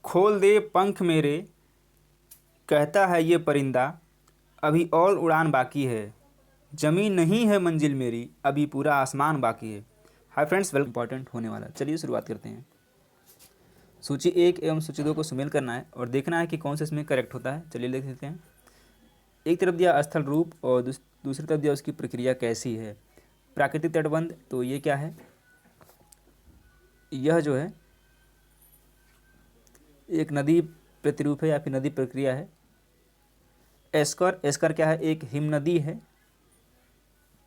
खोल दे पंख मेरे, कहता है ये परिंदा, अभी और उड़ान बाकी है। ज़मीन नहीं है मंजिल मेरी, अभी पूरा आसमान बाकी है। हाय फ्रेंड्स, वेल इंपॉर्टेंट होने वाला है। चलिए शुरुआत करते हैं। सूची 1 एवं सूची 2 को सुमेल करना है और देखना है कि कौन सा इसमें करेक्ट होता है। चलिए देख लेते हैं। एक तरफ दिया स्थल रूप और दूसरी तरफ दिया उसकी प्रक्रिया कैसी है। प्राकृतिक तटबंध, तो ये क्या है, यह जो है एक नदी प्रतिरूप है या फिर नदी प्रक्रिया है। एस्कर, एस्कर क्या है, एक हिम नदी है।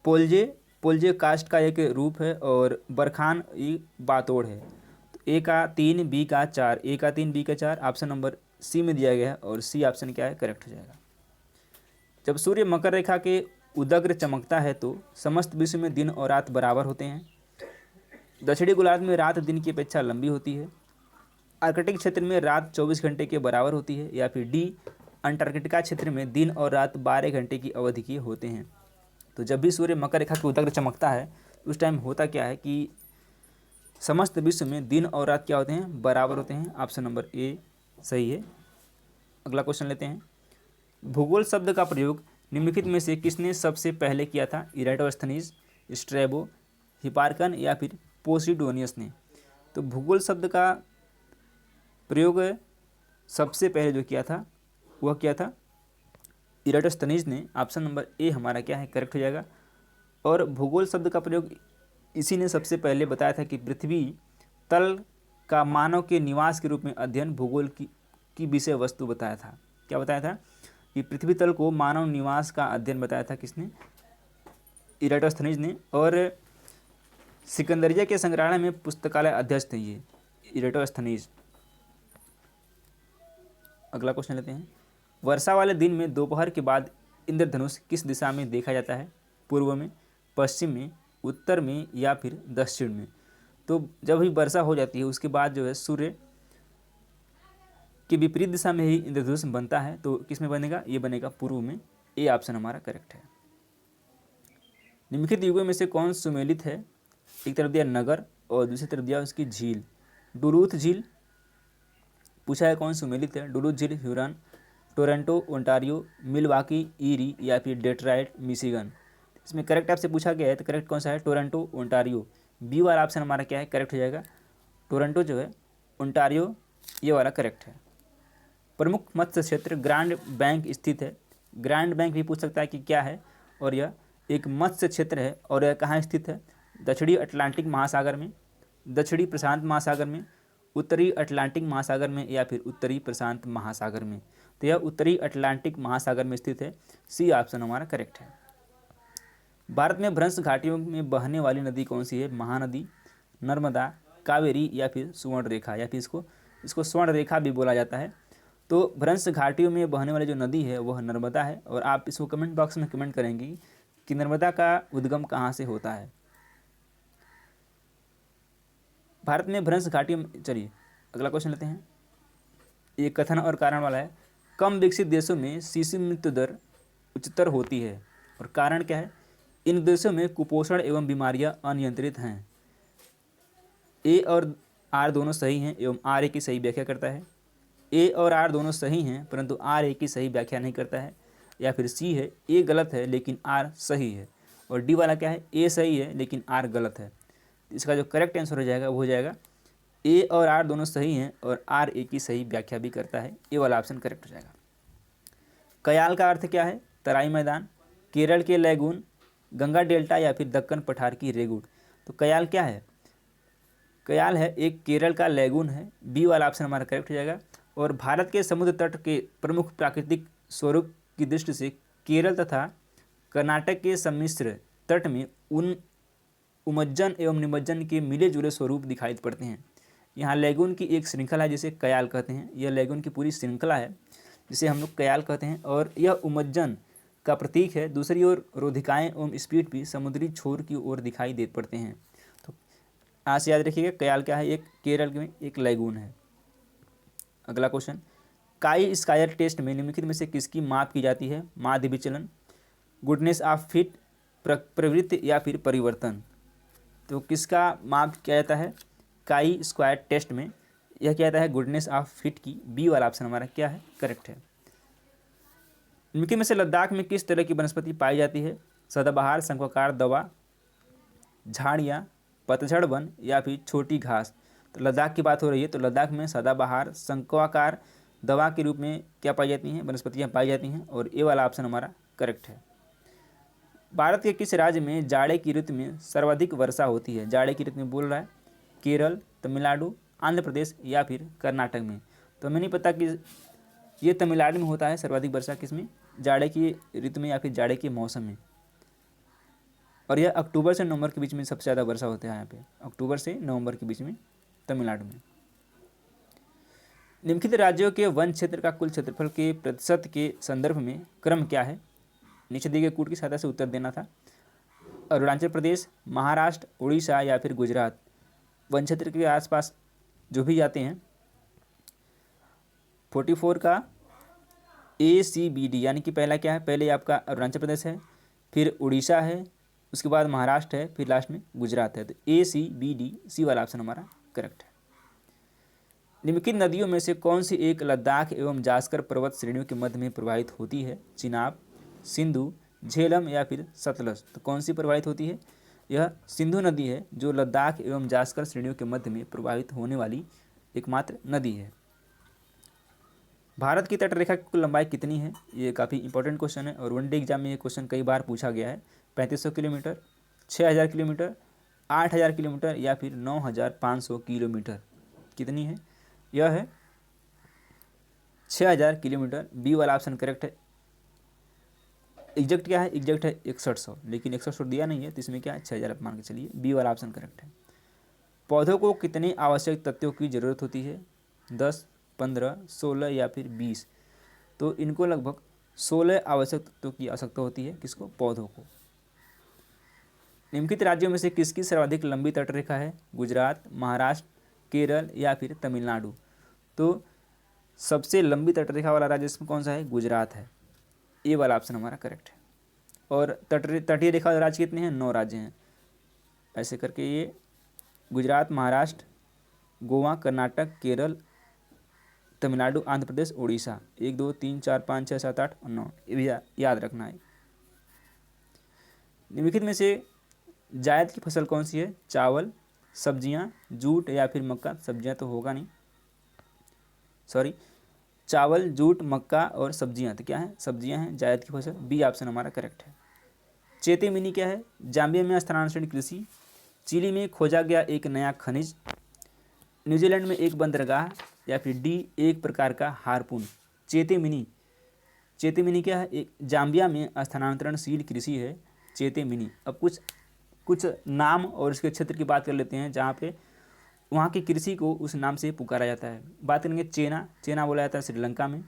पोल्जे, पोल्जे कास्ट का एक रूप है। और बरखान ये बातोड़ है। तो ए का 3 बी का 4, ए का 3 बी का 4 ऑप्शन नंबर सी में दिया गया है और सी ऑप्शन क्या है, करेक्ट हो जाएगा। जब सूर्य मकर रेखा के उदग्र चमकता है तो समस्त विश्व में दिन और रात बराबर होते हैं। दक्षिणी गोलार्ध में रात दिन की अपेक्षा लंबी होती है। आर्कटिक क्षेत्र में रात 24 घंटे के बराबर होती है। या फिर डी, अंटार्कटिका क्षेत्र में दिन और रात 12 घंटे की अवधि के होते हैं। तो जब भी सूर्य मकर रेखा के उदग्र चमकता है उस टाइम होता क्या है कि समस्त विश्व में दिन और रात क्या होते हैं, बराबर होते हैं। ऑप्शन नंबर ए सही है। अगला क्वेश्चन लेते हैं। भूगोल शब्द का प्रयोग निम्नलिखित में से किसने सबसे पहले किया था। इराटोस्थनीज, स्ट्रैबो, हिपार्कन या फिर पोसिडोनियस ने। तो भूगोल शब्द का प्रयोग सबसे पहले जो किया था वह क्या था, इराटोस्थनीज ने। ऑप्शन नंबर ए हमारा क्या है, करेक्ट हो जाएगा। और भूगोल शब्द का प्रयोग इसी ने सबसे पहले बताया था कि पृथ्वी तल का मानव के निवास के रूप में अध्ययन भूगोल की विषय वस्तु बताया था। क्या बताया था कि पृथ्वी तल को मानव निवास का अध्ययन बताया था किसने, इराटोस्थनीज ने। और सिकंदरिया के संग्रहालय में पुस्तकालय अध्यक्ष थे ये इराटोस्थनीज। अगला क्वेश्चन लेते हैं। वर्षा वाले दिन में दोपहर के बाद इंद्रधनुष किस दिशा में देखा जाता है। पूर्व में, पश्चिम में, उत्तर में या फिर दक्षिण में। तो जब भी वर्षा हो जाती है उसके बाद जो है सूर्य की विपरीत दिशा में ही इंद्रधनुष बनता है। तो किस में बनेगा, ये बनेगा पूर्व में। ए ऑप्शन हमारा करेक्ट है। निम्नलिखित युगों में से कौन सुमेलित है। एक तरफ दिया नगर और दूसरी तरफ दिया उसकी झील। डुरूथ झील पूछा है कौन सुमेलित है। डुरूथ झील Huron, Toronto Ontario, Milwaukee Erie या फिर डेट्रॉइट मिशिगन। इसमें करेक्ट आपसे पूछा गया है तो करेक्ट कौन सा है, टोरंटो ओंटारियो। बी वाला ऑप्शन हमारा क्या है, करेक्ट हो जाएगा। टोरंटो जो है, ओंटारियो ये वाला करेक्ट है। प्रमुख मत्स्य क्षेत्र ग्रांड बैंक स्थित है। ग्रांड बैंक भी पूछ सकता है कि क्या है, और यह एक मत्स्य क्षेत्र है। और यह कहाँ स्थित है, दक्षिणी अटलांटिक महासागर में, दक्षिणी प्रशांत महासागर में, उत्तरी अटलांटिक महासागर में या फिर उत्तरी प्रशांत महासागर में। तो यह उत्तरी अटलांटिक महासागर में स्थित है। सी ऑप्शन हमारा करेक्ट है। भारत में भ्रंश घाटियों में बहने वाली नदी कौन सी है। महानदी, नर्मदा, कावेरी या फिर सुवर्ण रेखा, या फिर इसको स्वर्ण रेखा भी बोला जाता है। तो भ्रंश घाटियों में बहने वाली जो नदी है वह नर्मदा है। और आप इसको कमेंट बॉक्स में कमेंट करेंगे कि नर्मदा का उद्गम कहाँ से होता है। भारत में भ्रंश घाटियों में, चलिए अगला क्वेश्चन लेते हैं। ये कथन और कारण वाला है। कम विकसित देशों में शिशु मृत्यु दर उच्चतर होती है और कारण क्या है। इन देशों में कुपोषण एवं बीमारियां अनियंत्रित हैं। ए और आर दोनों सही हैं एवं आर ए की सही व्याख्या करता है। ए और आर दोनों सही हैं परंतु आर ए की सही व्याख्या नहीं करता है। या फिर सी है, ए गलत है लेकिन आर सही है। और डी वाला क्या है, ए सही है लेकिन आर गलत है। इसका जो करेक्ट आंसर हो जाएगा वो हो जाएगा ए और आर दोनों सही हैं और आर ए की सही व्याख्या भी करता है। ए वाला ऑप्शन करेक्ट हो जाएगा। कयाल का अर्थ क्या है, तराई मैदान, केरल के लैगून, गंगा डेल्टा या फिर दक्कन पठार की रेगुड़। तो कयाल क्या है, कयाल है एक केरल का लैगून है। बी वाला ऑप्शन हमारा करेक्ट हो जाएगा। और भारत के समुद्र तट के प्रमुख प्राकृतिक स्वरूप की दृष्टि से केरल तथा कर्नाटक के सम्मिश्र तट में उमज्जन एवं निमज्जन के मिले जुले स्वरूप दिखाई पड़ते हैं। यहाँ लैगून की एक श्रृंखला है जिसे कयाल कहते हैं। यह लैगून की पूरी श्रृंखला है जिसे हम लोग कयाल कहते हैं और यह उमज्जन का प्रतीक है। दूसरी ओर रोधिकाएँ एवं स्पीड भी समुद्री छोर की ओर दिखाई दे पड़ते हैं। तो यहाँ से याद रखिएगा कयाल क्या है, एक केरल में एक लैगून है। अगला क्वेश्चन, काई स्कायर टेस्ट में निम्नलिखित में से किसकी माप की जाती है। माध्य विचलन, गुडनेस ऑफ फिट, प्रवृत्ति या फिर परिवर्तन। तो किसका माप किया जाता है काई स्क्वायर टेस्ट में। यह क्या आता है, गुडनेस ऑफ फिट की बी वाला ऑप्शन हमारा क्या है, करेक्ट है। निम्नलिखित में से लद्दाख में किस तरह की वनस्पति पाई जाती है, सदाबहार, शंखवाकार दवा, झाड़ियाँ, पतझड़ वन या फिर छोटी घास। तो लद्दाख की बात हो रही है, तो लद्दाख में सदाबहार, शंखवाकार दवा के रूप में क्या पाई जाती हैं, वनस्पतियाँ पाई जाती हैं, और ए वाला ऑप्शन हमारा करेक्ट है। भारत के किस राज्य में जाड़े की ऋतु में सर्वाधिक वर्षा होती है, जाड़े की ऋतु में बोल रहा है, केरल, तमिलनाडु, आंध्र प्रदेश या फिर कर्नाटक में। तो हमें नहीं पता कि ये तमिलनाडु में होता है सर्वाधिक वर्षा, किसमें, जाड़े की ऋतु में या फिर जाड़े के मौसम में, और यह अक्टूबर से नवंबर के बीच में सबसे ज़्यादा वर्षा होता है यहाँ पे, अक्टूबर से नवंबर के बीच में तमिलनाडु में। निम्नलिखित राज्यों के वन क्षेत्र का कुल क्षेत्रफल के प्रतिशत के संदर्भ में क्रम क्या है, नीचे दिए गए कूट की सहायता से उत्तर देना था। अरुणाचल प्रदेश, महाराष्ट्र, उड़ीसा या फिर गुजरात। वन क्षेत्र के आसपास जो भी जाते हैं 44 का ACBD, यानी कि पहला क्या है, पहले आपका अरुणाचल प्रदेश है, फिर उड़ीसा है, उसके बाद महाराष्ट्र है, फिर लास्ट में गुजरात है। तो ACBD सी वाला ऑप्शन हमारा करेक्ट है। निम्नलिखित नदियों में से कौन सी एक लद्दाख एवं जास्कर पर्वत श्रेणियों के मध्य में प्रवाहित होती है, चिनाब, सिंधु, झेलम या फिर सतलज। तो कौन सी प्रवाहित होती है, यह सिंधु नदी है जो लद्दाख एवं जास्कर श्रेणियों के मध्य में प्रवाहित होने वाली एकमात्र नदी है। भारत की तटरेखा की कुल लंबाई कितनी है, ये काफ़ी इंपॉर्टेंट क्वेश्चन है और वनडे एग्जाम में ये क्वेश्चन कई बार पूछा गया है। 3500 किलोमीटर, 6000 किलोमीटर, 8000 किलोमीटर या फिर 9500 किलोमीटर। कितनी है, यह है 6000 किलोमीटर, बी वाला ऑप्शन करेक्ट है। एग्जैक्ट क्या है, एग्जैक्ट है 6100, लेकिन 6100 दिया नहीं है तो इसमें क्या है 6000 आप मान के चलिए, बी वाला ऑप्शन करेक्ट है। पौधों को कितने आवश्यक तत्वों की ज़रूरत होती है, 10, 15, 16 या फिर 20। तो इनको लगभग 16 आवश्यक तत्वों की आवश्यकता होती है, किसको, पौधों को। निम्नलिखित राज्यों में से किसकी सर्वाधिक लंबी तटरेखा है, गुजरात, महाराष्ट्र, केरल या फिर तमिलनाडु। तो सबसे लंबी तटरेखा वाला राज्य इसमें कौन सा है, गुजरात है, ए वाला ऑप्शन हमारा करेक्ट है। और तटीय रेखा वाले राज्य कितने हैं, 9 राज्य हैं। ऐसे करके ये गुजरात, महाराष्ट्र, गोवा, कर्नाटक, केरल, तमिलनाडु, आंध्र प्रदेश, उड़ीसा। 1 2 3 4 5 6 7 8 और 9, ये भी याद रखना है। निम्नलिखित में से जायद की फसल कौन सी है, चावल, सब्जियां, जूट या फिर मक्का। सब्जियां तो होगा नहीं, सॉरी, चावल, जूट, मक्का और सब्जियां, तो क्या है, सब्जियां हैं जायद की फसल, बी ऑप्शन हमारा करेक्ट है। चेते मिनी क्या है, जाम्बिया में स्थानांतरण कृषि, चिली में खोजा गया एक नया खनिज, न्यूजीलैंड में एक बंदरगाह या फिर डी एक प्रकार का हार्पून। चेते मिनी क्या है, एक जाम्बिया में स्थानांतरणशील कृषि है चेते मिनी। अब कुछ नाम और इसके क्षेत्र की बात कर लेते हैं जहाँ पे वहाँ की कृषि को उस नाम से पुकारा जाता है। बात करेंगे चेना बोला जाता है श्रीलंका में,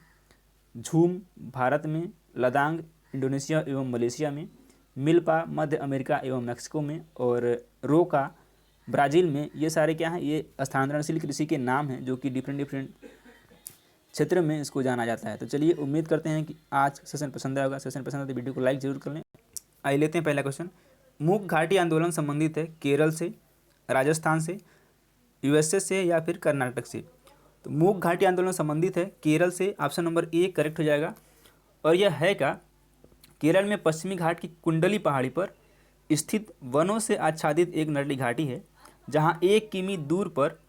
झूम भारत में, लदांग इंडोनेशिया एवं मलेशिया में, मिल्पा मध्य अमेरिका एवं मैक्सिको में, और रोका ब्राज़ील में। ये सारे क्या हैं, ये स्थानांतरणशील कृषि के नाम हैं जो कि डिफरेंट क्षेत्र में इसको जाना जाता है। तो चलिए, उम्मीद करते हैं कि आज सेशन पसंद आया होगा। सेशन पसंद आए तो वीडियो को लाइक जरूर कर लें। आइए लेते हैं पहला क्वेश्चन। मूक घाटी आंदोलन संबंधित है केरल से, राजस्थान से, यूएसए से या फिर कर्नाटक से। तो मूक घाटी आंदोलन संबंधित है केरल से, ऑप्शन नंबर ए करेक्ट हो जाएगा। और यह है क्या, केरल में पश्चिमी घाट की कुंडली पहाड़ी पर स्थित वनों से आच्छादित एक नरली घाटी है जहां 1 किमी दूर पर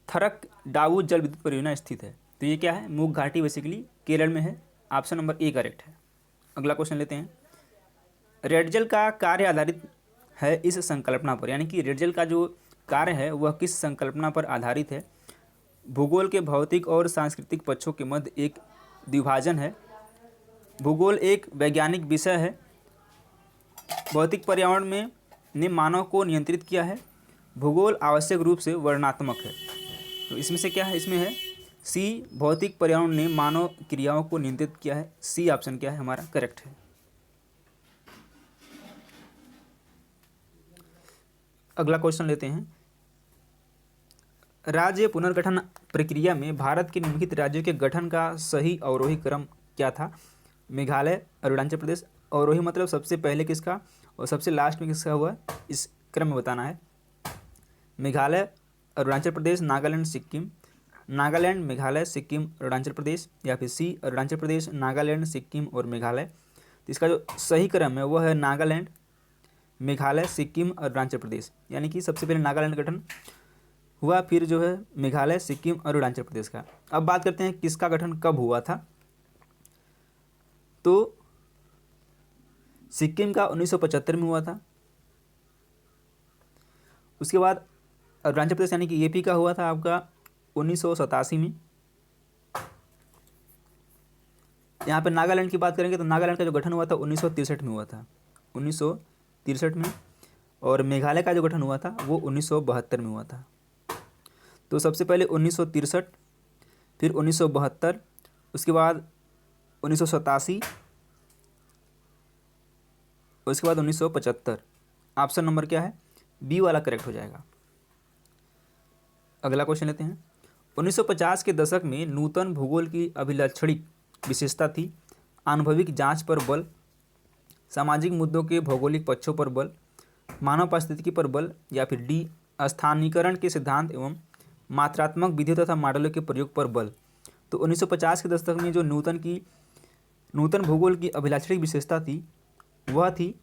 थरक डावू जल विद्युत परियोजना स्थित है। तो ये क्या है, मूक घाटी बेसिकली केरल में है, ऑप्शन नंबर ए करेक्ट है। अगला क्वेश्चन लेते हैं। रेडजल का कार्य आधारित है इस संकल्पना पर, यानी कि रेडजल का जो कार्य है वह किस संकल्पना पर आधारित है। भूगोल के भौतिक और सांस्कृतिक पक्षों के मध्य एक द्विभाजन है। भूगोल एक वैज्ञानिक विषय है। भौतिक पर्यावरण में ने मानव को नियंत्रित किया है। भूगोल आवश्यक रूप से वर्णनात्मक है। तो इसमें से क्या है, इसमें है सी, भौतिक पर्यावरण ने मानव क्रियाओं को नियंत्रित किया है। सी ऑप्शन क्या है हमारा करेक्ट है। अगला क्वेश्चन लेते हैं। राज्य पुनर्गठन प्रक्रिया में भारत के निम्नलिखित राज्यों के गठन का सही अवरोही क्रम क्या था। मेघालय, अरुणाचल प्रदेश। अवरोही मतलब सबसे पहले किसका और सबसे लास्ट में किसका हुआ, इस क्रम में बताना है। मेघालय, अरुणाचल प्रदेश, नागालैंड, सिक्किम, नागालैंड, मेघालय, सिक्किम, अरुणाचल प्रदेश, या फिर सी अरुणाचल प्रदेश, नागालैंड, सिक्किम और मेघालय। तो इसका जो सही क्रम है वह है नागालैंड, मेघालय, सिक्किम, अरुणाचल प्रदेश, यानी कि सबसे पहले नागालैंड गठन हुआ, फिर जो है मेघालय, सिक्किम और अरुणाचल प्रदेश का। अब बात करते हैं किसका गठन कब हुआ था। तो सिक्किम का 1975 में हुआ था। उसके बाद अरुणाचल प्रदेश यानी कि यूपी का हुआ था आपका 1987 में। यहाँ पर नागालैंड की बात करेंगे तो नागालैंड का जो गठन हुआ था 1963 में हुआ था, 1963 में। और मेघालय का जो गठन हुआ था वो 1972 में हुआ था। तो सबसे पहले 1963, फिर 1972, उसके बाद 1987, उसके बाद 1975। ऑप्शन नंबर क्या है, बी वाला करेक्ट हो जाएगा। अगला क्वेश्चन लेते हैं। 1950 के दशक में नूतन भूगोल की अभिलक्षणिक विशेषता थी आणविक जांच पर बल, सामाजिक मुद्दों के भौगोलिक पक्षों पर बल, मानव पारिस्थितिकी पर बल, या फिर डी स्थानीयकरण के सिद्धांत एवं मात्रात्मक विधियों तथा मॉडलों के प्रयोग पर बल। तो 1950 के दशक में जो नूतन भूगोल की अभिलाक्षणिक विशेषता थी वह थी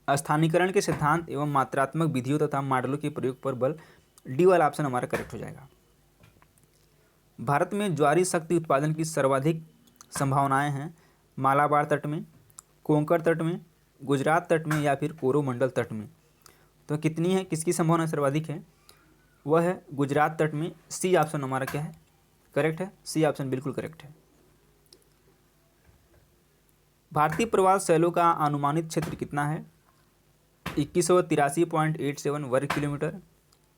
स्थानीयकरण के सिद्धांत एवं मात्रात्मक विधियों तथा मॉडलों के प्रयोग पर बल। डी वाला ऑप्शन हमारा करेक्ट हो जाएगा। भारत में ज्वारी शक्ति उत्पादन की सर्वाधिक संभावनाएं हैं मालाबार तट में, कोंकण तट में, गुजरात तट में, या फिर कोरोमंडल तट में। तो कितनी है, किसकी संभावना सर्वाधिक है, वह है गुजरात तट में। सी ऑप्शन हमारा क्या है, करेक्ट है। सी ऑप्शन बिल्कुल करेक्ट है। भारतीय प्रवाल शैलों का अनुमानित क्षेत्र कितना है, 2183.87 वर्ग किलोमीटर,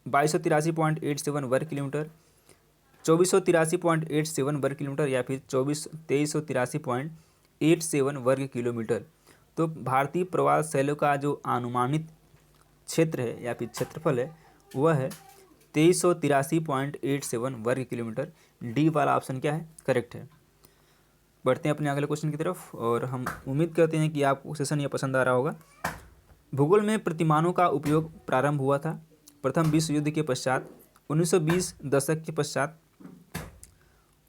2283.87 वर्ग किलोमीटर, 2483.87 वर्ग किलोमीटर, या फिर 2383.87 वर्ग किलोमीटर। तो भारतीय प्रवाल शैलों का जो अनुमानित क्षेत्र है या फिर क्षेत्रफल है वह है 2383.87 वर्ग किलोमीटर। डी वाला ऑप्शन क्या है, करेक्ट है। बढ़ते हैं अपने अगले क्वेश्चन की तरफ और हम उम्मीद करते हैं कि आपको सेशन यह पसंद आ रहा होगा। भूगोल में प्रतिमानों का उपयोग प्रारंभ हुआ था प्रथम विश्व युद्ध के पश्चात, 1920 दशक के पश्चात,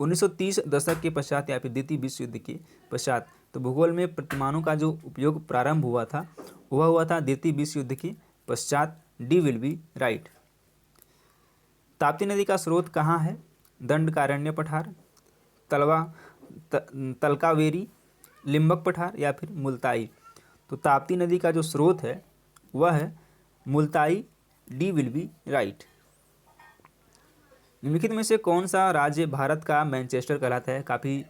1930 दशक के पश्चात, या फिर द्वितीय विश्व युद्ध के पश्चात। तो भूगोल में प्रतिमानों का जो उपयोग प्रारंभ हुआ था वह हुआ था द्वितीय विश्व युद्ध के पश्चात। D will be right. Tapti नदी का स्रोत कहाँ है, दंडकारण्य पठार, तलकावेरी, लिम्बक पठार, या फिर मुल्ताई। तो ताप्ती नदी का जो स्रोत है वह है Multai. D will be right. निम्नलिखित में से कौन सा राज्य भारत का मैनचेस्टर कहलाता है, काफ़ी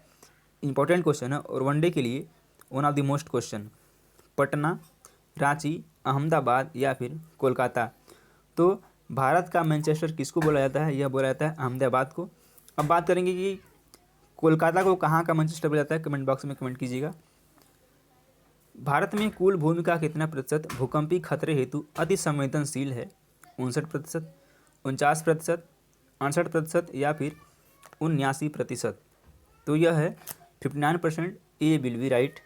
इंपॉर्टेंट क्वेश्चन है और वनडे के लिए one of the most question. Patna, Ranchi, Ahmedabad, या फिर कोलकाता। तो भारत का मैनचेस्टर किसको बोला जाता है, यह बोला जाता है अहमदाबाद को। अब बात करेंगे कि कोलकाता को कहाँ का मैनचेस्टर बोला जाता है, कमेंट बॉक्स में कमेंट कीजिएगा। भारत में कुल भूमि का कितना प्रतिशत भूकंपीय खतरे हेतु अति संवेदनशील है, 59%, 49%, 68%, या फिर 79%। तो यह है 59%। ए विल बी राइट।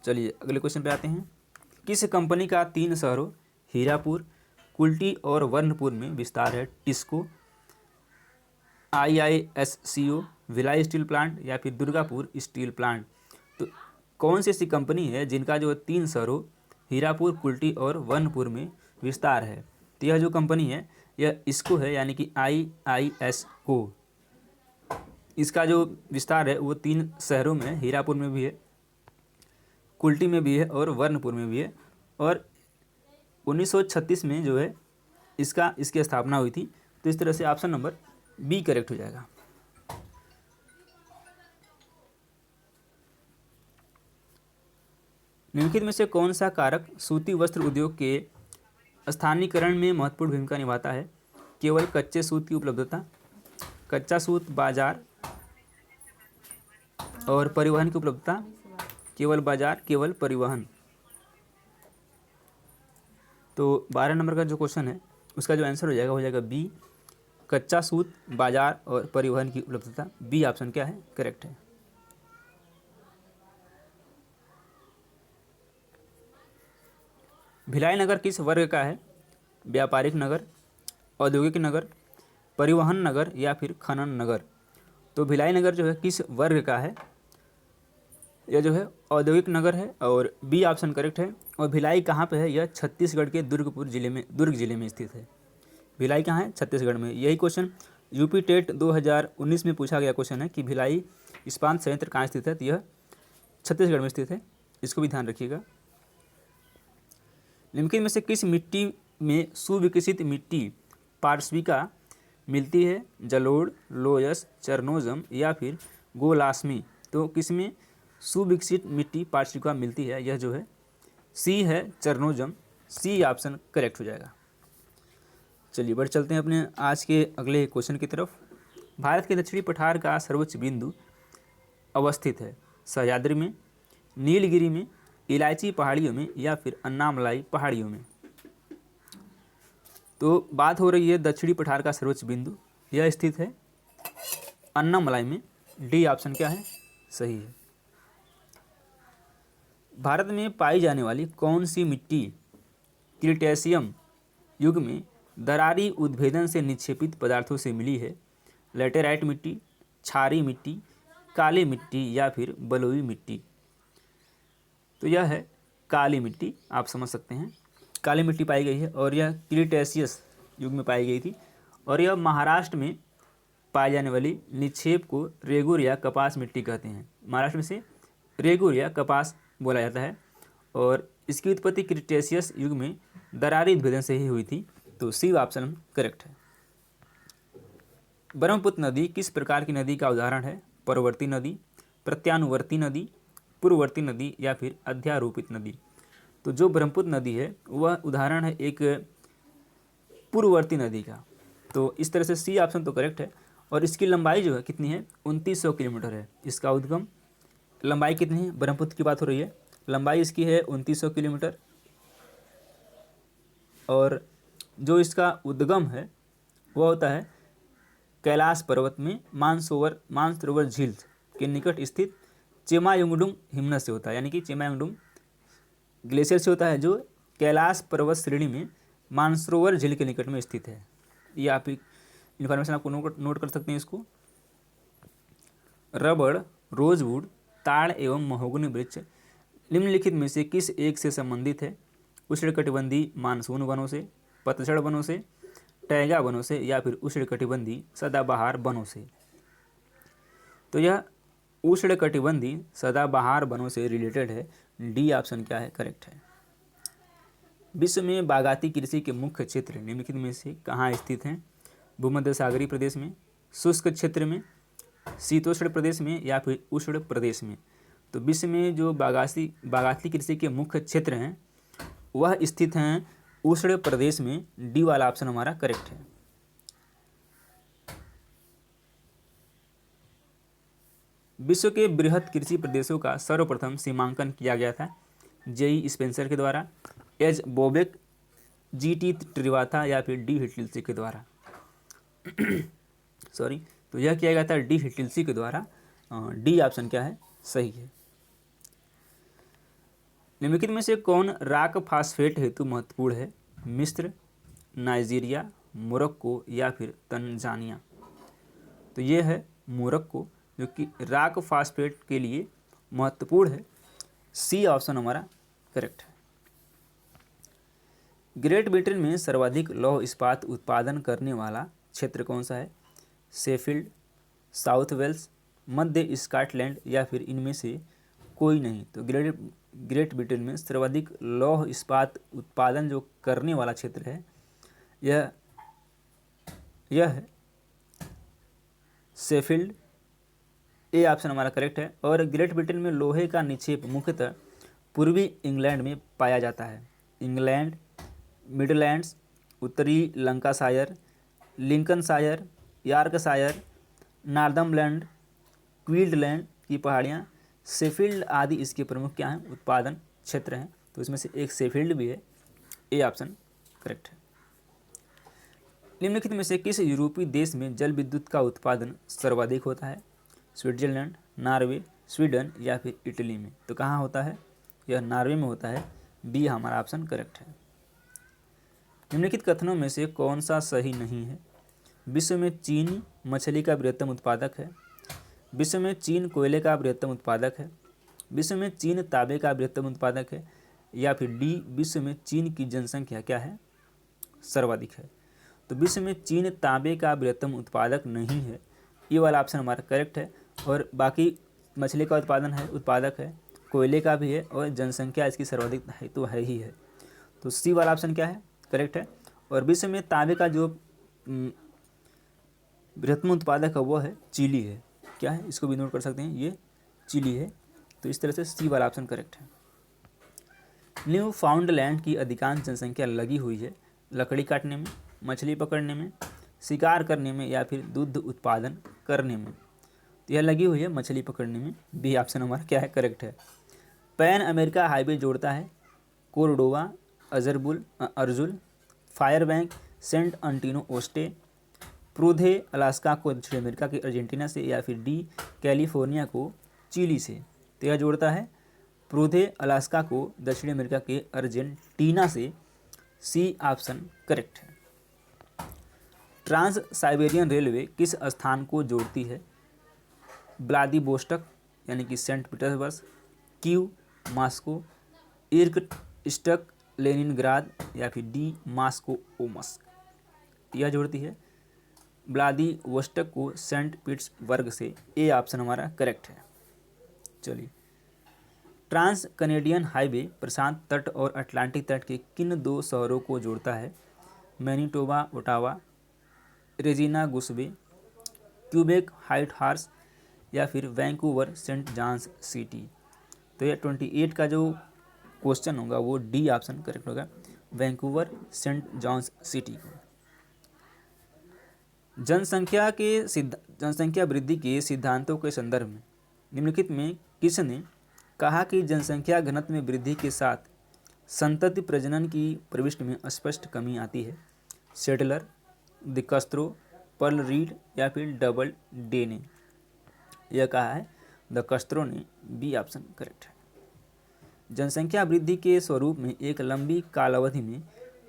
चलिए अगले क्वेश्चन पे आते हैं। किस कंपनी का 3 शहरों हीरापुर, कुल्टी और वर्णपुर में विस्तार है, TISCO, IISCO, Bhilai steel plant, या फिर दुर्गापुर स्टील प्लांट। तो कौन सी ऐसी कंपनी है जिनका जो 3 शहरों हीरापुर, कुल्टी और वर्णपुर में विस्तार है। तो यह जो कंपनी है यह इसको है, यानी कि IISCO। इसका जो विस्तार है वो 3 शहरों में, हीरापुर में भी है, कुल्टी में भी है और वर्णपुर में भी है। और 1936 में जो है इसकी स्थापना हुई थी। तो इस तरह से ऑप्शन नंबर बी करेक्ट हो जाएगा। निम्नलिखित में से कौन सा कारक सूती वस्त्र उद्योग के स्थानीयकरण में महत्वपूर्ण भूमिका निभाता है, केवल कच्चे सूत की उपलब्धता, कच्चा सूत बाजार और परिवहन की उपलब्धता, केवल बाजार, केवल परिवहन। तो 12 नंबर का जो क्वेश्चन है उसका जो आंसर हो जाएगा बी, कच्चा सूत, बाजार और परिवहन की उपलब्धता। बी ऑप्शन क्या है, करेक्ट है। भिलाई नगर किस वर्ग का है, व्यापारिक नगर, औद्योगिक नगर, परिवहन नगर या फिर खनन नगर। तो भिलाई नगर जो है किस वर्ग का है? यह जो है औद्योगिक नगर है और बी ऑप्शन करेक्ट है। और भिलाई कहाँ पे है? यह छत्तीसगढ़ के दुर्ग जिले में स्थित है। भिलाई कहाँ है? छत्तीसगढ़ में। यही क्वेश्चन यूपी टेट 2019 में पूछा गया क्वेश्चन है कि भिलाई इस्पात संयंत्र कहाँ स्थित है? तो यह छत्तीसगढ़ में स्थित है, इसको भी ध्यान रखिएगा। निम्नलिखित में से किस मिट्टी में सुविकसित मिट्टी पार्श्विका मिलती है? जलोढ़, लोयस, चरनोजम या फिर गोलासमी। तो किसमें सुविकसित मिट्टी पार्श्विका मिलती है? यह जो है सी है, चरनोजम। सी ऑप्शन करेक्ट हो जाएगा। चलिए बढ़ चलते हैं अपने आज के अगले क्वेश्चन की तरफ। भारत के दक्षिणी पठार का सर्वोच्च बिंदु अवस्थित है? सह्याद्री में, नीलगिरी में, इलायची पहाड़ियों में या फिर अन्नामलाई पहाड़ियों में। तो बात हो रही है दक्षिणी पठार का सर्वोच्च बिंदु, यह स्थित है अन्नामलाई में। डी ऑप्शन क्या है? सही है। भारत में पाई जाने वाली कौन सी मिट्टी क्रिटेशियम युग में दरारी उद्भेदन से निक्षेपित पदार्थों से मिली है? लेटेराइट मिट्टी, क्षारीय मिट्टी, काली मिट्टी या फिर बलुई मिट्टी। तो यह है काली मिट्टी, आप समझ सकते हैं। काली मिट्टी पाई गई है और यह क्रिटेशियस युग में पाई गई थी और यह महाराष्ट्र में पाई जाने वाली निक्षेप को रेगुर या कपास मिट्टी कहते हैं। महाराष्ट्र में से रेगुर या कपास बोला जाता है और इसकी उत्पत्ति क्रिटेशियस युग में दरारी उद्भेदन से ही हुई थी। तो सी ऑप्शन करेक्ट है। ब्रह्मपुत्र नदी किस प्रकार की नदी का उदाहरण है? परवर्ती नदी, प्रत्यानुवर्ती नदी, पूर्ववर्ती नदी या फिर अध्यारोपित नदी। तो जो ब्रह्मपुत्र नदी है वह उदाहरण है एक पूर्ववर्ती नदी का। तो इस तरह से सी ऑप्शन तो करेक्ट है। और इसकी लंबाई जो है कितनी है? 2900 किलोमीटर है इसका उद्गम। लंबाई कितनी है? ब्रह्मपुत्र की बात हो रही है, लंबाई इसकी है 2900 किलोमीटर। और जो इसका उद्गम है वह होता है कैलाश पर्वत में मानसरोवर झील के निकट स्थित चेमायुंगडुंग हिमनद से होता है, यानी कि चेमायुंगडुंग ग्लेशियर से होता है जो कैलाश पर्वत श्रेणी में मानसरोवर झील के निकट में स्थित है। ये आप इन्फॉर्मेशन आपको नोट कर सकते हैं इसको। रबड़, रोजवुड, ताड़ एवं महोगनी वृक्ष निम्नलिखित में से किस एक से संबंधित है? उष्णकटिबंधीय मानसून वनों से, पतझड़ वनों से, टैगा वनों से या फिर उष्णकटिबंधीय सदाबहार वनों से। तो यह उष्णकटिबंधीय सदाबहार वनों से रिलेटेड है। डी ऑप्शन क्या है? करेक्ट है। विश्व में बागाती कृषि के मुख्य क्षेत्र निम्नलिखित में से कहाँ स्थित हैं? भूमध्य सागरीय प्रदेश में, शुष्क क्षेत्र में, शीतोष्ण प्रदेश में या फिर उष्ण प्रदेश में। तो विश्व में जो बागाती कृषि के मुख्य क्षेत्र हैं वह स्थित हैं उष्ण प्रदेश में। डी वाला ऑप्शन हमारा करेक्ट है। विश्व के बृहद कृषि प्रदेशों का सर्वप्रथम सीमांकन किया गया था जेई स्पेंसर के द्वारा, एच बोबेक, जीटी त्रिवाथा या फिर डी हिटलिल्सी के द्वारा। सॉरी, तो यह किया गया था डी हिटलिल्सी के द्वारा। डी ऑप्शन क्या है? सही है। निम्नलिखित में से कौन राक फास्फेट हेतु महत्वपूर्ण है? मिस्र, नाइजीरिया, मोरक्को या फिर तंजानिया। तो ये है मोरक्को जो कि राक फास्फेट के लिए महत्वपूर्ण है। सी ऑप्शन हमारा करेक्ट है। ग्रेट ब्रिटेन में सर्वाधिक लौह इस्पात उत्पादन करने वाला क्षेत्र कौन सा है? शेफील्ड, साउथ वेल्स, मध्य स्कॉटलैंड या फिर इनमें से कोई नहीं। तो ग्रेट ब्रिटेन में सर्वाधिक लौह इस्पात उत्पादन जो करने वाला क्षेत्र है यह है शेफील्ड। ए ऑप्शन हमारा करेक्ट है। और ग्रेट ब्रिटेन में लोहे का निक्षेप मुख्यतः पूर्वी इंग्लैंड में पाया जाता है। इंग्लैंड, मिडलैंड्स, उत्तरी Lancashire, Lincolnshire, Yorkshire, Northumberland, Queensland की पहाड़ियाँ, शेफील्ड आदि इसके प्रमुख क्या हैं? उत्पादन क्षेत्र हैं। तो इसमें से एक शेफील्ड भी है। ए ऑप्शन करेक्ट है। निम्नलिखित में से किस यूरोपीय देश में जल विद्युत का उत्पादन सर्वाधिक होता है? स्विट्जरलैंड, नॉर्वे, स्वीडन या फिर इटली में। तो कहाँ होता है? यह नॉर्वे में होता है। बी हमारा ऑप्शन करेक्ट है। निम्नलिखित कथनों में से कौन सा सही नहीं है? विश्व में चीन मछली का बृहत्तम उत्पादक है। विश्व में चीन कोयले का बृहत्तम उत्पादक है। विश्व में चीन तांबे का बृहत्तम उत्पादक है। या फिर डी, विश्व में चीन की जनसंख्या क्या है? सर्वाधिक है। तो विश्व में चीन तांबे का बृहत्तम उत्पादक नहीं है, ये वाला ऑप्शन हमारा करेक्ट है। और बाकी मछली का उत्पादक है, कोयले का भी है और जनसंख्या इसकी सर्वाधिक है तो है ही है। तो सी वाला ऑप्शन क्या है? करेक्ट है। और विश्व में तांबे का जो बृहत्तम उत्पादक है वो है चिली है। क्या है? इसको भी नोट कर सकते हैं, ये चिली है। तो इस तरह से सी वाला ऑप्शन करेक्ट है। न्यू फाउंडलैंड की अधिकांश जनसंख्या लगी हुई है लकड़ी काटने में, मछली पकड़ने में, शिकार करने में या फिर दूध उत्पादन करने में। तो यह लगी हुई है मछली पकड़ने में। बी ऑप्शन हमारा क्या है? करेक्ट है। पैन अमेरिका हाईवे जोड़ता है कोर्डोवा, अर्जुल, फायरबैंक, सेंट अंटिनो ओस्टे, प्रूधे अलास्का को दक्षिण अमेरिका के अर्जेंटीना से, या फिर डी, कैलिफोर्निया को चिली से। तो यह जोड़ता है प्रूधे अलास्का को दक्षिण अमेरिका के अर्जेंटीना से। सी ऑप्शन करेक्ट है। ट्रांस साइबेरियन रेलवे किस स्थान को जोड़ती है? व्लादिवोस्टक यानी कि Saint Petersburg, Kyiv, Moscow, Irkutsk, Leningrad, या फिर डी, मॉस्को ओमस्क। यह जोड़ती है व्लादिवोस्टक को सेंट पीटर्सबर्ग से। ए ऑप्शन हमारा करेक्ट है। चलिए, ट्रांस कनेडियन हाईवे प्रशांत तट और अटलांटिक तट के किन दो शहरों को जोड़ता है? Manitoba Ottawa, Regina Goose Bay, Quebec Whitehorse, या फिर वैंकूवर सेंट जॉन्स सिटी। तो यह 28 का जो क्वेश्चन होगा वो डी ऑप्शन करेक्ट होगा, वैंकूवर सेंट जॉन्स सिटी को। जनसंख्या वृद्धि के सिद्धांतों के संदर्भ में निम्नलिखित में किसने कहा कि जनसंख्या घनत्व में वृद्धि के साथ संतति प्रजनन की प्रविष्टि में स्पष्ट कमी आती है? सेटलर, द कस्त्रो, पर्ल रीड, या फिर डबल डे ने। यह कहा है द कस्त्रो ने। बी ऑप्शन करेक्ट है। जनसंख्या वृद्धि के स्वरूप में एक लंबी कालावधि में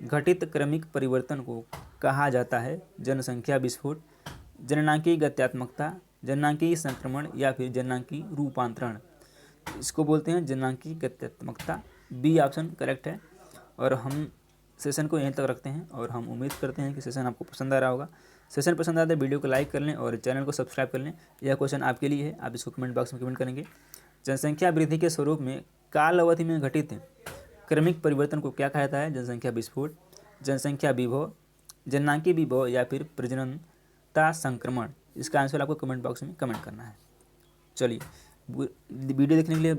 घटित क्रमिक परिवर्तन को कहा जाता है जनसंख्या विस्फोट, जननांकीय गत्यात्मकता, जननांकीय संक्रमण, या फिर जननांकीय रूपांतरण। इसको बोलते हैं जननांकीय गत्यात्मकता। बी ऑप्शन करेक्ट है। और हम सेशन को यहीं तक रखते हैं और हम उम्मीद करते हैं कि सेशन आपको पसंद आ रहा होगा। सेशन पसंद आए तो वीडियो को लाइक कर लें और चैनल को सब्सक्राइब कर लें। यह क्वेश्चन आपके लिए है, आप इसको कमेंट बॉक्स में कमेंट करेंगे। जनसंख्या वृद्धि के स्वरूप में काल अवधि में घटित क्रमिक परिवर्तन को क्या कहा जाता है? जनसंख्या विस्फोट, जनसंख्या विभव, जननांकीय विभव, या फिर प्रजननता संक्रमण। इसका आंसर आपको कमेंट बॉक्स में कमेंट करना है। चलिए, वीडियो देखने के लिए